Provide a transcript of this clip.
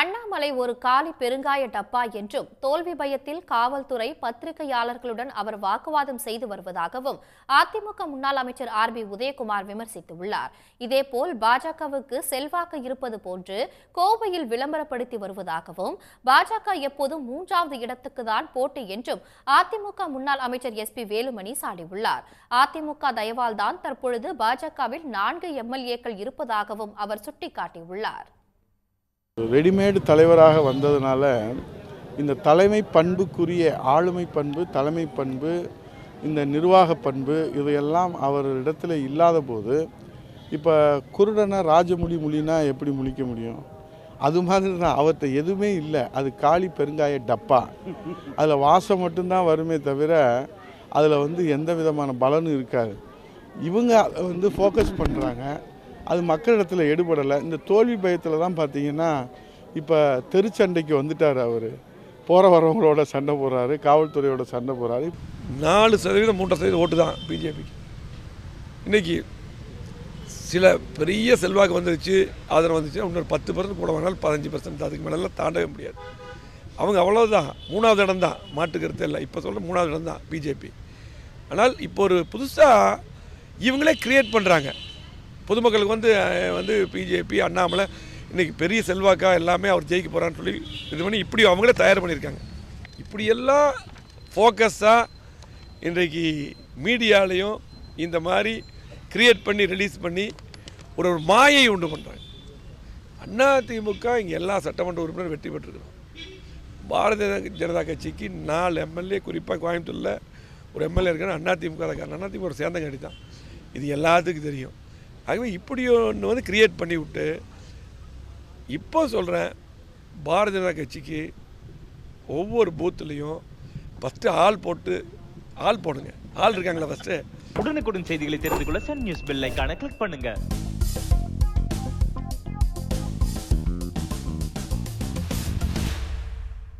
அண்ணாமலை ஒரு காலி பெருங்காய டப்பா என்றும் தோல்வி பயத்தில் காவல்துறை பத்திரிகையாளர்களுடன் அவர் வாக்குவாதம் செய்து வருவதாகவும் அதிமுக முன்னாள் அமைச்சர் ஆர்.பி. உதயகுமார் விமர்சித்துள்ளார். இதேபோல் பாஜகவுக்கு செல்வாக்கு இருப்பது போன்று கோவையில் விளம்பரப்படுத்தி வருவதாகவும் பாஜக எப்போதும் 3வது இடத்துக்கு தான் போட்டி என்றும் அதிமுக முன்னாள் அமைச்சர் எஸ்.பி. வேலுமணி சாடியுள்ளார். அதிமுக தயவால் தான் தற்பொழுது பாஜகவில் 4 எம்எல்ஏக்கள் இருப்பதாகவும் அவர் சுட்டிக்காட்டியுள்ளார். ரெடிமேடு தலைவராக வந்ததுனால இந்த தலைமை பண்புக்குரிய ஆளுமை பண்பு, தலைமை பண்பு, இந்த நிர்வாக பண்பு இவையெல்லாம் அவரிடத்தில் இல்லாத போது இப்போ குருடனை ராஜமொழி மொழினா எப்படி முழிக்க முடியும்? அது மாதிரி தான் அவர்கிட்ட எதுவுமே இல்லை. அது காலி பெருங்காய டப்பா. அதில் வாசம் மட்டும்தான் வருமே தவிர அதில் எந்த விதமான பலனும் இருக்காது. இவங்க அதை ஃபோக்கஸ் பண்ணுறாங்க. அது மக்களிடத்தில் எடுபடலை. இந்த தோல்வி பயத்தில் தான் பார்த்தீங்கன்னா இப்போ தெருச்சண்டைக்கு வந்துட்டார். அவர் போகிற வரவங்களோட சண்டை போடுறாரு, காவல்துறையோட சண்டை போடுறாரு. 4% 3% ஓட்டு தான் பிஜேபிக்கு. இன்றைக்கி சில பெரிய செல்வாக்கு வந்துருச்சு, ஆதரவு வந்துச்சு. இன்னொரு 10% கூட வேணாலும் 15%, அதுக்கு மேலாம் தாண்டவே முடியாது. அவங்க அவ்வளோதான், 3வது இடம் தான், மாட்டுக்கருத்து இல்லை. இப்போ சொல்கிற 3வது இடம் தான் பிஜேபி. ஆனால் இப்போ ஒரு புதுசாக இவங்களே க்ரியேட் பண்ணுறாங்க. பொதுமக்களுக்கு வந்து பிஜேபி அண்ணாமலை இன்றைக்கி பெரிய செல்வாக்காக எல்லாமே அவர் ஜெயிக்க போகிறான்னு சொல்லி இது பண்ணி இப்படி அவங்களே தயார் பண்ணியிருக்காங்க. இப்படியெல்லாம் ஃபோக்கஸாக இன்றைக்கு மீடியாலையும் இந்த மாதிரி க்ரியேட் பண்ணி ரிலீஸ் பண்ணி ஒரு மாயை உண்டு பண்ணுறாங்க. அதிமுக இங்கே எல்லா சட்டமன்ற உறுப்பினரும் வெற்றி பெற்றிருக்கிறோம். பாரதிய ஜனதா கட்சிக்கு 4 எம்எல்ஏ, குறிப்பாக கோயம்புத்தூரில் ஒரு எம்எல்ஏ இருக்காரு. அதிமுக ஒரு சேர்ந்த கட்சி தான். இது எல்லாத்துக்கும் தெரியும். ஆகவே இப்படி ஒன்று க்ரியேட் பண்ணி விட்டு இப்போ சொல்கிறேன், பாரதிய ஜனதா கட்சிக்கு ஒவ்வொரு பூத்துலேயும் ஃபஸ்ட்டு ஆள் போடுங்க. ஆள் இருக்காங்களா ஃபஸ்ட்டு? உடனுக்குடன் செய்திகளை தெரிந்து கொள்ள சன் நியூஸ் பெல் ஐகானை கிளிக் பண்ணுங்கள்.